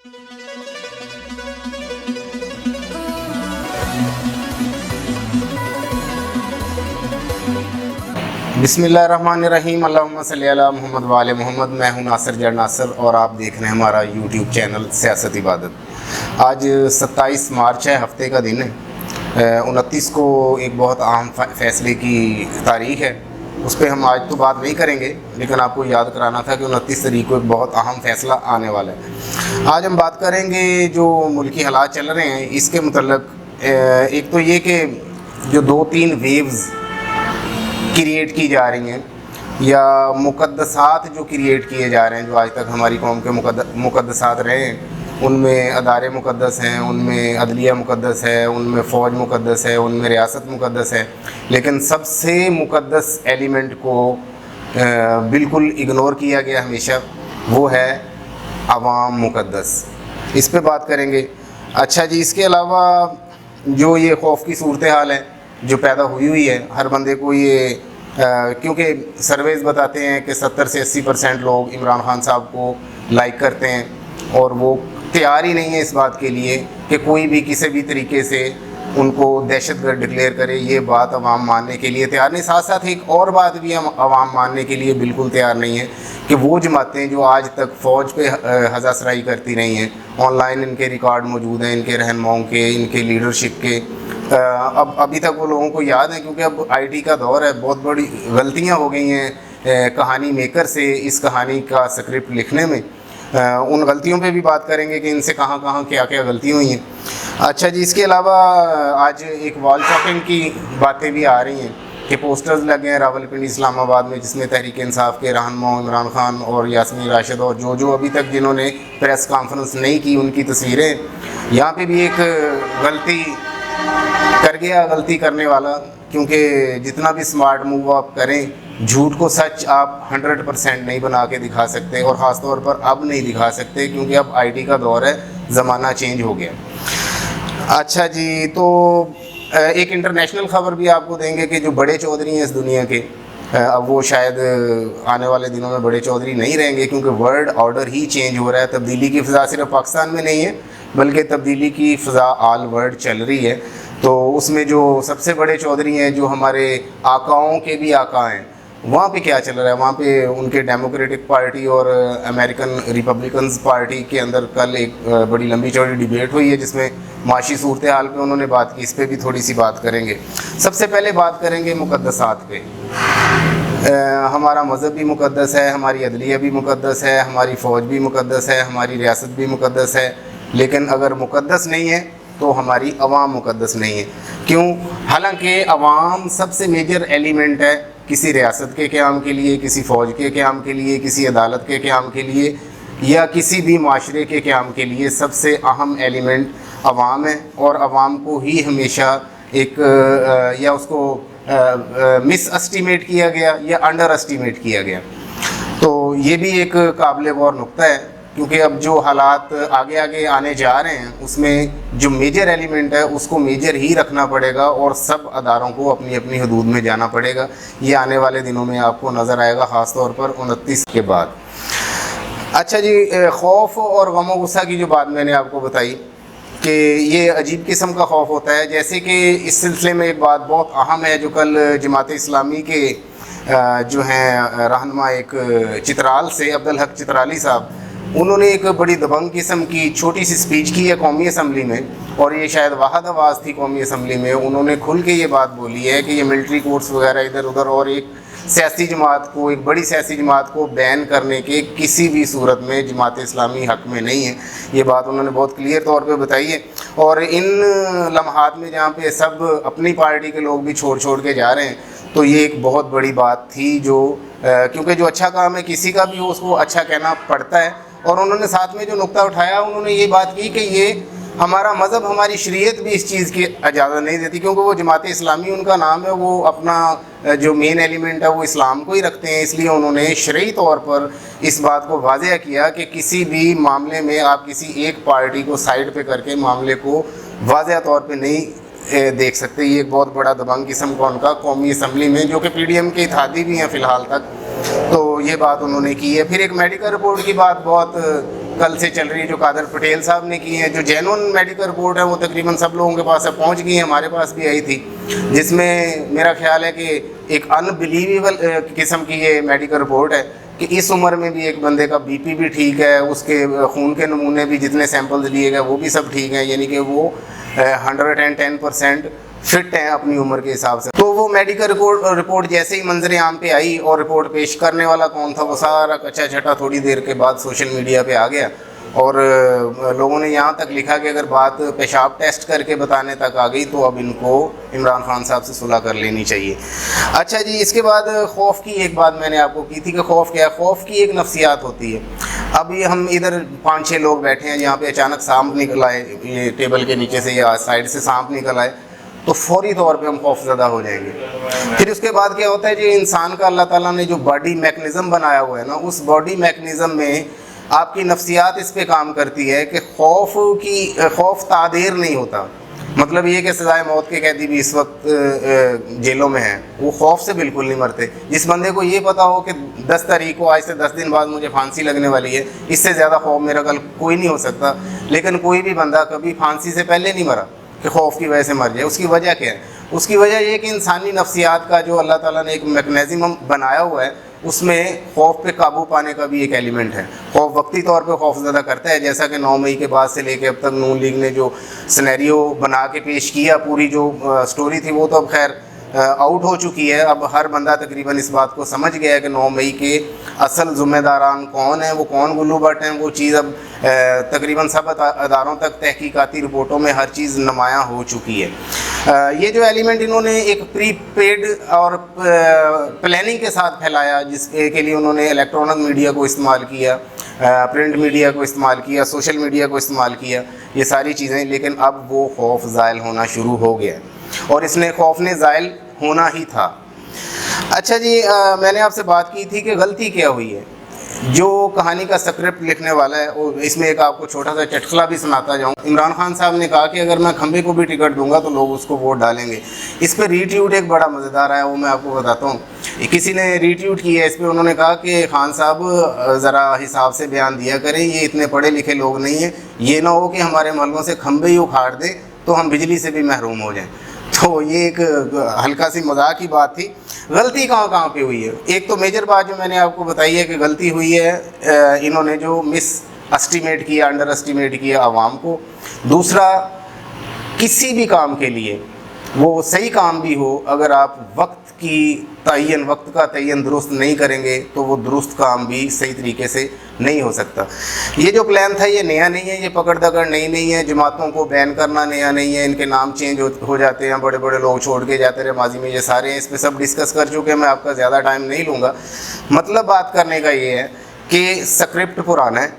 बिस्मिल्लाहिर्रहमानिर्रहीम, अल्लाहुम्मा सल्ली अला मोहम्मद व आले मोहम्मद। मैं हूं नासिर जड़ नासिर और आप देख रहे हैं हमारा यूट्यूब चैनल सियासत इबादत। आज 27 मार्च है, हफ्ते का दिन है। 29 को एक बहुत अहम फ़ैसले की तारीख़ है, उस पर हम आज तो बात नहीं करेंगे, लेकिन आपको याद कराना था कि 29 तारीख को एक बहुत अहम फ़ैसला आने वाला है। आज हम बात करेंगे जो मुल्की हालात चल रहे हैं इसके मतलब। एक तो ये कि जो 2-3 वेव्स क्रिएट की जा रही हैं या मुक़द्दसात जो क्रिएट किए जा रहे हैं, जो आज तक हमारी कौम के मुक़द्दसात रहे हैं, उनमें अदारे मुक़द्दस हैं, उनमें अदलिया मुक़द्दस है, उनमें फ़ौज मुक़द्दस है, उनमें रियासत मुक़द्दस है, लेकिन सबसे मुक़द्दस एलिमेंट को बिल्कुल इग्नोर किया गया हमेशा, वो है अवाम मुक़द्दस। इस पे बात करेंगे। अच्छा जी, इसके अलावा जो ये खौफ की सूरत हाल है जो पैदा हुई है, हर बंदे को ये क्योंकि सर्वेज़ बताते हैं कि 70 से 80% लोग इमरान खान साहब को लाइक करते हैं और वो तैयार ही नहीं है इस बात के लिए कि कोई भी किसी भी तरीके से उनको दहशतगर्द डिक्लेयर करे। ये बात अवाम मानने के लिए तैयार नहीं। साथ साथ एक और बात भी हम अवाम मानने के लिए बिल्कुल तैयार नहीं है कि वो जमातें जो आज तक फ़ौज पे हज़ासराई करती रही हैं, ऑनलाइन इनके रिकॉर्ड मौजूद हैं, इनके रहनुमाओं के, इनके लीडरशिप के, अब अभी तक वो लोगों को याद है, क्योंकि अब आईटी का दौर है। बहुत बड़ी गलतियां हो गई हैं कहानी मेकर से इस कहानी का स्क्रिप्ट लिखने में। उन गलतियों पे भी बात करेंगे कि इनसे कहाँ कहाँ क्या क्या गलतियाँ हुई हैं। अच्छा जी, इसके अलावा आज एक वॉल चॉकिंग की बातें भी आ रही हैं कि पोस्टर्स लगे हैं रावलपिंडी इस्लामाबाद में, जिसमें तहरीक इंसाफ के रहनुमा इमरान खान और यास्मीन राशिद और जो अभी तक जिन्होंने प्रेस कॉन्फ्रेंस नहीं की उनकी तस्वीरें। यहाँ पे भी एक गलती कर गया गलती करने वाला, क्योंकि जितना भी स्मार्ट मूव आप करें, झूठ को सच आप 100% नहीं बना के दिखा सकते, और ख़ास तौर पर अब नहीं दिखा सकते क्योंकि अब आईटी का दौर है, ज़माना चेंज हो गया। अच्छा जी, तो एक इंटरनेशनल ख़बर भी आपको देंगे कि जो बड़े चौधरी हैं इस दुनिया के, अब वो शायद आने वाले दिनों में बड़े चौधरी नहीं रहेंगे, क्योंकि वर्ल्ड ऑर्डर ही चेंज हो रहा है। तब्दीली की फ़ज़ा सिर्फ पाकिस्तान में नहीं है, बल्कि तब्दीली की फ़ज़ा ऑल वर्ल्ड चल रही है। तो उसमें जो सबसे बड़े चौधरी हैं, जो हमारे आकाओं के भी आका हैं, वहाँ पे क्या चल रहा है? वहाँ पे उनके डेमोक्रेटिक पार्टी और अमेरिकन रिपब्लिकन्स पार्टी के अंदर कल एक बड़ी लंबी चौड़ी डिबेट हुई है, जिसमें माशी सूरत हाल पे उन्होंने बात की। इस पर भी थोड़ी सी बात करेंगे। सबसे पहले बात करेंगे मुक़द्दसात पे। हमारा मज़हब भी मुक़द्दस है, हमारी अदलिया भी मुक़द्दस है, हमारी फ़ौज भी मुक़द्दस है, हमारी रियासत भी मुक़द्दस है, लेकिन अगर मुक़द्दस नहीं है तो हमारी अवाम मुक़द्दस नहीं है। क्यों? हालांकि अवाम सबसे मेजर एलिमेंट है किसी रियासत के क़याम के लिए, किसी फ़ौज के क़याम के लिए, किसी अदालत के क़याम के लिए, या किसी भी माशरे के क़याम के लिए सबसे अहम एलिमेंट अवाम है। और अवाम को ही हमेशा एक या उसको मिस एस्टीमेट किया गया या अंडर एस्टीमेट किया गया। तो ये भी एक काबिल गौर नुक्ता है, क्योंकि अब जो हालात आगे आगे आने जा रहे हैं उसमें जो मेजर एलिमेंट है उसको मेजर ही रखना पड़ेगा और सब अदारों को अपनी अपनी हदूद में जाना पड़ेगा। ये आने वाले दिनों में आपको नज़र आएगा, ख़ास तौर पर 29 के बाद। अच्छा जी, खौफ और गम और गुस्सा की जो बात मैंने आपको बताई कि ये अजीब किस्म का खौफ होता है। जैसे कि इस सिलसिले में एक बात बहुत अहम है, जो कल जमात इस्लामी के जो हैं रहनुमा एक चित्राल से अब्दुल हक चित्राली साहब, उन्होंने एक बड़ी दबंग किस्म की छोटी सी स्पीच की है कौमी असम्बली में, और ये शायद वाहद आवाज़ थी कौमी असम्बली में। उन्होंने खुल के ये बात बोली है कि ये मिलिट्री कोर्ट्स वगैरह इधर उधर और एक सियासी जमात को, एक बड़ी सियासी जमात को बैन करने के किसी भी सूरत में जमात इस्लामी हक़ में नहीं है। ये बात उन्होंने बहुत क्लियर तौर पे बताई है। और इन लम्हात में जहाँ पे सब अपनी पार्टी के लोग भी छोड़ के जा रहे हैं, तो ये एक बहुत बड़ी बात थी, जो क्योंकि जो अच्छा काम है किसी का भी हो उसको अच्छा कहना पड़ता है। और उन्होंने साथ में जो नुक्ता उठाया, उन्होंने ये बात की कि ये हमारा मज़हब, हमारी शरीयत भी इस चीज़ की इजाज़त नहीं देती, क्योंकि वो जमात इस्लामी उनका नाम है, वो अपना जो मेन एलिमेंट है वो इस्लाम को ही रखते हैं। इसलिए उन्होंने शरई तौर पर इस बात को वाज़ेह किया कि किसी भी मामले में आप किसी एक पार्टी को साइड पे करके मामले को वाज़ेह तौर पे नहीं देख सकते। ये एक बहुत बड़ा दबंग किस्म का उनका कौमी असम्बली में, जो कि PDM के इत्तेहादी भी हैं फ़िलहाल तक, तो ये बात उन्होंने की है। फिर एक मेडिकल रिपोर्ट की बात बहुत कल से चल रही है, जो कादर पटेल साहब ने की हैं, जो जेन्युइन मेडिकल रिपोर्ट है वो तकरीबन सब लोगों के पास अब पहुंच गई है, हमारे पास भी आई थी, जिसमें मेरा ख्याल है कि एक अनबिलीवेबल किस्म की ये मेडिकल रिपोर्ट है कि इस उम्र में भी एक बंदे का बीपी भी ठीक है, उसके खून के नमूने भी जितने सैंपल्स लिए गए वो भी सब ठीक हैं, यानी कि वो 110% फिट हैं अपनी उम्र के हिसाब से। तो वो मेडिकल रिपोर्ट जैसे ही मंजर आम पे आई और रिपोर्ट पेश करने वाला कौन था वो सारा कच्चा छटा थोड़ी देर के बाद सोशल मीडिया पे आ गया, और लोगों ने यहाँ तक लिखा कि अगर बात पेशाब टेस्ट करके बताने तक आ गई तो अब इनको इमरान खान साहब से सुलह कर लेनी चाहिए। अच्छा जी, इसके बाद खौफ की एक बात मैंने आपको की थी कि खौफ क्या है। खौफ की एक नफ्सियात होती है। अब ये हम इधर 5-6 लोग बैठे हैं, यहाँ पे अचानक सांप निकल आए, ये टेबल के नीचे से या साइड से सांप निकल आए तो फौरी तौर पे हम खौफजदा हो जाएंगे। फिर उसके बाद क्या होता है, जो इंसान का अल्लाह ताला ने जो बॉडी मैकेनिज़्म बनाया हुआ है ना, उस बॉडी मैकेनिज़्म में आपकी नफ्सियात इस पे काम करती है कि खौफ तादेर नहीं होता। मतलब ये कि सजाए मौत के कैदी भी इस वक्त जेलों में हैं, वो खौफ से बिल्कुल नहीं मरते। जिस बंदे को ये पता हो कि 10 तारीख को आज से 10 दिन बाद मुझे फांसी लगने वाली है, इससे ज़्यादा खौफ मेरा कल कोई नहीं हो सकता, लेकिन कोई भी बंदा कभी फांसी से पहले नहीं मरा कि खौफ की वजह से मर जाए। उसकी वजह क्या है? उसकी वजह ये कि इंसानी नफ्सियात का जो अल्लाह ताला ने एक मैकेनिज़्म बनाया हुआ है, उसमें खौफ पे काबू पाने का भी एक एलिमेंट है। खौफ वक्ती तौर पे खौफज़दा करता है, जैसा कि 9 मई के बाद से लेके अब तक नून लीग ने जो सिनेरियो बना के पेश किया, पूरी जो स्टोरी थी वो तो अब खैर आउट हो चुकी है। अब हर बंदा तकरीबन इस बात को समझ गया है कि 9 मई के असल ज़िम्मेदारान कौन हैं, वो कौन गुल्लू भट्ट हैं। वो चीज़ अब तकरीबन सब अदारों तक तहकीकाती रिपोर्टों में हर चीज़ नुमायाँ हो चुकी है। ये जो एलिमेंट इन्होंने एक प्री पेड और प्लानिंग के साथ फैलाया, जिसके लिए उन्होंने इलेक्ट्रॉनिक मीडिया को इस्तेमाल किया, प्रिंट मीडिया को इस्तेमाल किया, सोशल मीडिया को इस्तेमाल किया, ये सारी चीज़ें, लेकिन अब वो खौफ ज़ायल होना शुरू हो गया और इसने खौफ ने ज़ायल होना ही था। अच्छा जी, मैंने आपसे बात की थी कि गलती क्या हुई है। जो कहानी का स्क्रिप्ट लिखने वाला है, और इसमें एक आपको छोटा सा चटखला भी सुनाता जाऊँ। इमरान खान साहब ने कहा कि अगर मैं खंबे को भी टिकट दूंगा तो लोग उसको वोट डालेंगे। इस पर रीट्यूट एक बड़ा मज़ेदार आया, वो मैं आपको बताता हूँ। किसी ने रीट्यूट किया है इस पर, उन्होंने कहा कि खान साहब ज़रा हिसाब से बयान दिया करें, ये इतने पढ़े लिखे लोग नहीं हैं, ये ना हो कि हमारे महलों से खंबे ही उखाड़ दे तो हम बिजली से भी महरूम हो जाएँ। तो ये एक हल्का सी मजाक की बात थी। गलती कहाँ पे हुई है? एक तो मेजर बात जो मैंने आपको बताई है कि गलती हुई है, इन्होंने जो मिस एस्टिमेट किया, अंडर एस्टिमेट किया आवाम को। दूसरा, किसी भी काम के लिए वो सही काम भी हो, अगर आप वक्त का तयन दुरुस्त नहीं करेंगे तो वो दुरुस्त काम भी सही तरीके से नहीं हो सकता। ये जो प्लान था ये नया नहीं है, ये पकड़ दकड़ नहीं है। जमातों को बैन करना नया नहीं है, इनके नाम चेंज हो जाते हैं, बड़े बड़े लोग छोड़ के जाते रहे माजी में, ये सारे हैं, इस पर सब डिस्कस कर चुके हैं, मैं आपका ज़्यादा टाइम नहीं लूँगा। मतलब बात करने का ये है कि स्क्रिप्ट पुराना है,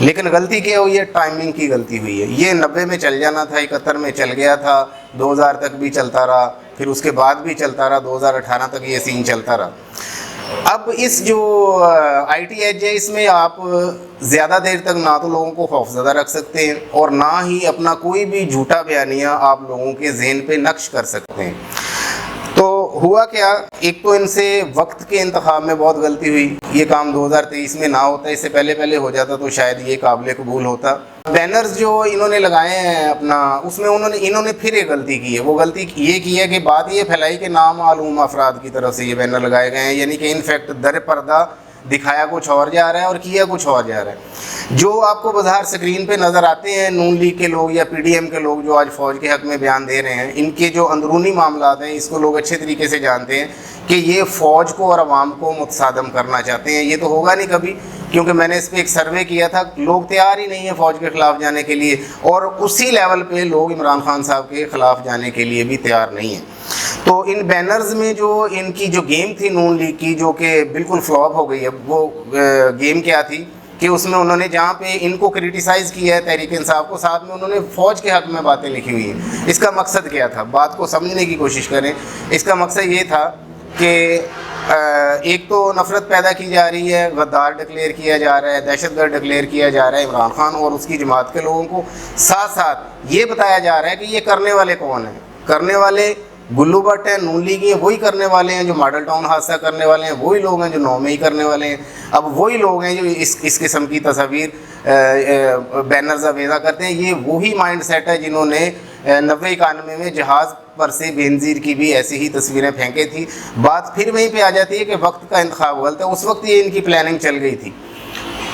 लेकिन गलती क्या हुई है? टाइमिंग की गलती हुई है। ये 90 में चल जाना था, 71 में चल गया था, 2000 तक भी चलता रहा, फिर उसके बाद भी चलता रहा, 2018 तक ये सीन चलता रहा। अब इस जो IT एज है, इसमें आप ज़्यादा देर तक ना तो लोगों को खौफज़दा रख सकते हैं और ना ही अपना कोई भी झूठा बयानिया आप लोगों के ज़हन पे नक्श कर सकते हैं। तो हुआ क्या, एक तो इनसे वक्त के इंतखाब में बहुत गलती हुई। ये काम 2023 में ना होता, इससे पहले हो जाता तो शायद ये काबिल कबूल होता। बैनर्स जो इन्होंने लगाए हैं अपना, उसमें इन्होंने फिर एक गलती की है। वो गलती ये की है कि बात ये फैलाई कि नामालूम अफराद की तरफ से ये बैनर लगाए गए हैं, यानी कि इनफैक्ट दर पर्दा दिखाया कुछ और जा रहा है और किया कुछ और जा रहा है। जो आपको बाहर स्क्रीन पे नज़र आते हैं नून लीग के लोग या PDM के लोग जो आज फ़ौज के हक़ में बयान दे रहे हैं, इनके जो अंदरूनी मामलात हैं, इसको लोग अच्छे तरीके से जानते हैं कि ये फ़ौज को और आवाम को मुतसादम करना चाहते हैं। ये तो होगा नहीं कभी, क्योंकि मैंने इस पर एक सर्वे किया था, लोग तैयार ही नहीं है फ़ौज के ख़िलाफ़ जाने के लिए, और उसी लेवल पे लोग इमरान खान साहब के ख़िलाफ़ जाने के लिए भी तैयार नहीं हैं। तो इन बैनर्स में जो इनकी जो गेम थी नून लीग की, जो कि बिल्कुल फ्लॉप हो गई है, वो गेम क्या थी कि उसमें उन्होंने जहाँ पे इनको क्रिटिसाइज़ किया है तहरीक इंसाफ को, साथ में उन्होंने फ़ौज के हक़ में बातें लिखी हुई हैं। इसका मकसद क्या था? बात को समझने की कोशिश करें। इसका मकसद ये था कि एक तो नफ़रत पैदा की जा रही है, गद्दार डिक्लेयर किया जा रहा है, दहशतगर्द डिक्लेयर किया जा रहा है इमरान खान और उसकी जमात के लोगों को। साथ साथ ये बताया जा रहा है कि ये करने वाले कौन हैं? करने वाले गुल्लू भट्ट हैं, नून लीग हैं, वही करने वाले हैं जो मॉडल टाउन हादसा करने वाले हैं, वही लोग हैं जो 9 मई करने वाले हैं। अब वही लोग हैं जो इस किस्म की तस्वीर بینرز اویزا کرتے ہیں. یہ وہی مائنڈ سیٹ ہے جنہوں نے 90-91 میں جہاز پر سے بینظیر کی بھی ایسی ہی تصویریں پھینکے تھی. بات پھر وہیں پہ آ جاتی ہے کہ وقت کا انتخاب غلط ہے. اس وقت یہ ان کی پلاننگ چل گئی تھی.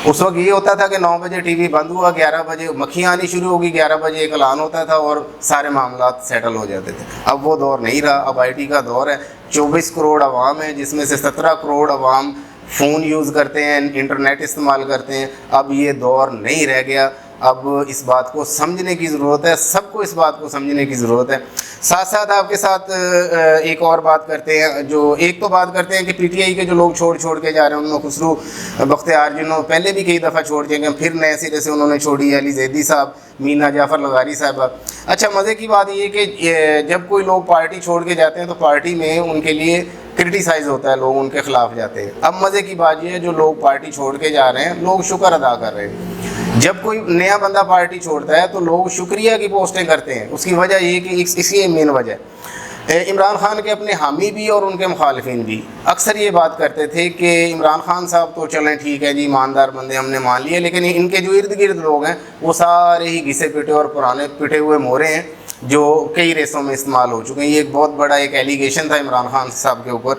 اس وقت یہ ہوتا تھا کہ 9 بجے ٹی وی بند ہوا, 11 بجے مکھیاں آنی شروع ہوگی, 11 بجے ایک اعلان ہوتا تھا اور سارے معاملات سیٹل ہو جاتے تھے. اب وہ دور نہیں رہا. اب آئی ٹی کا دور ہے. 24 کروڑ عوام ہے جس میں سے 17 کروڑ عوام فون یوز کرتے ہیں, انٹرنیٹ استعمال کرتے ہیں. اب یہ دور نہیں رہ گیا. اب اس بات کو سمجھنے کی ضرورت ہے. سب کو اس بات کو سمجھنے کی ضرورت ہے. ساتھ ساتھ آپ کے ساتھ ایک اور بات کرتے ہیں. جو ایک تو بات کرتے ہیں کہ پی ٹی آئی کے جو لوگ چھوڑ کے جا رہے ہیں, ان میں خسرو بختیار جنہوں پہلے بھی کئی دفعہ چھوڑ کے گئے, پھر نئے سرے سے انہوں نے چھوڑی, علی زیدی صاحب, مینا جعفر لغاری صاحبہ. اچھا, مزے کی بات یہ ہے کہ جب کوئی لوگ پارٹی چھوڑ کے جاتے ہیں تو پارٹی میں ان کے لیے کرٹیسائز ہوتا ہے, لوگ ان کے خلاف جاتے ہیں. اب مزے کی بات یہ ہے جو لوگ پارٹی چھوڑ کے جا رہے ہیں لوگ شکر ادا کر رہے ہیں. جب کوئی نیا بندہ پارٹی چھوڑتا ہے تو لوگ شکریہ کی پوسٹیں کرتے ہیں. اس کی وجہ یہ کہ اس کی مین وجہ عمران خان کے اپنے حامی بھی اور ان کے مخالفین بھی اکثر یہ بات کرتے تھے کہ عمران خان صاحب تو چلیں ٹھیک ہے جی, ایماندار بندے ہم نے مان لیے, لیکن ان کے جو ارد گرد لوگ ہیں وہ سارے ہی گھسے پٹے اور پرانے پٹے ہوئے مورے ہیں جو کئی ریسوں میں استعمال ہو چکے ہیں. یہ ایک بہت بڑا ایک ایلیگیشن تھا عمران خان صاحب کے اوپر.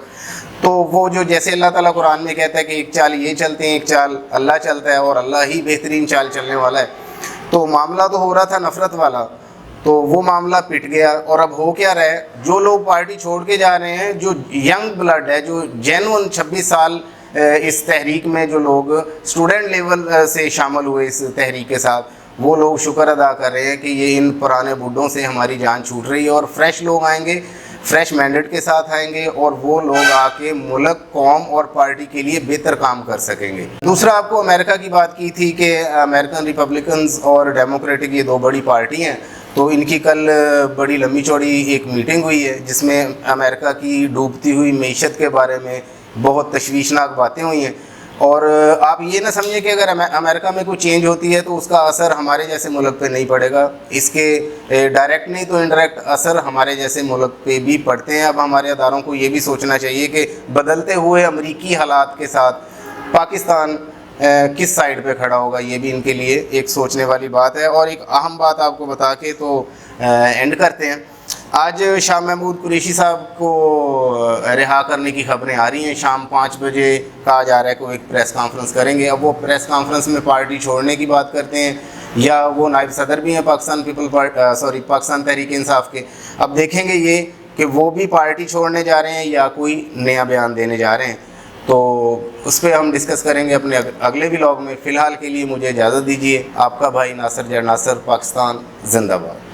تو وہ جو جیسے اللہ تعالیٰ قرآن میں کہتا ہے کہ ایک چال یہ چلتے ہیں, ایک چال اللہ چلتا ہے, اور اللہ ہی بہترین چال چلنے والا ہے. تو معاملہ تو ہو رہا تھا نفرت والا, تو وہ معاملہ پٹ گیا. اور اب ہو کیا رہا ہے, جو لوگ پارٹی چھوڑ کے جا رہے ہیں, جو ینگ بلڈ ہے, جو جینون 26 سال اس تحریک میں جو لوگ اسٹوڈنٹ لیول سے شامل ہوئے اس تحریک کے ساتھ, وہ لوگ شکر ادا کر رہے ہیں کہ یہ ان پرانے بڈھوں سے ہماری جان چھوٹ رہی ہے. اور فریش لوگ آئیں گے, فریش مینڈیٹ کے ساتھ آئیں گے, اور وہ لوگ آ کے ملک, قوم اور پارٹی کے لیے بہتر کام کر سکیں گے. دوسرا, آپ کو امریکہ کی بات کی تھی کہ امریکن ریپبلکنز اور ڈیموکریٹک یہ دو بڑی پارٹی ہیں. تو ان کی کل بڑی لمبی چوڑی ایک میٹنگ ہوئی ہے جس میں امریکہ کی ڈوبتی ہوئی معیشت کے بارے میں بہت تشویشناک باتیں ہوئی ہیں. اور آپ یہ نہ سمجھیں کہ اگر امریکہ میں کوئی چینج ہوتی ہے تو اس کا اثر ہمارے جیسے ملک پہ نہیں پڑے گا. اس کے ڈائریکٹ نہیں تو انڈائریکٹ اثر ہمارے جیسے ملک پہ بھی پڑتے ہیں. اب ہمارے اداروں کو یہ بھی سوچنا چاہیے کہ بدلتے ہوئے امریکی حالات کے ساتھ پاکستان کس سائڈ پہ کھڑا ہوگا. یہ بھی ان کے لیے ایک سوچنے والی بات ہے. اور ایک اہم بات آپ کو بتا کے تو اینڈ کرتے ہیں. آج شاہ محمود قریشی صاحب کو رہا کرنے کی خبریں آ رہی ہیں. شام 5 بجے کہا جا رہا ہے کہ وہ ایک پریس کانفرنس کریں گے. اب وہ پریس کانفرنس میں پارٹی چھوڑنے کی بات کرتے ہیں, یا وہ نائب صدر بھی ہیں پاکستان تحریک انصاف کے. اب دیکھیں گے یہ کہ وہ بھی پارٹی چھوڑنے جا رہے ہیں یا کوئی نیا بیان دینے جا رہے ہیں. تو اس پہ ہم ڈسکس کریں گے اپنے اگلے ولاگ میں. فی الحال کے لیے مجھے اجازت دیجیے. آپ کا بھائی ناصر جڑ ناصر, پاکستان زندہ باد.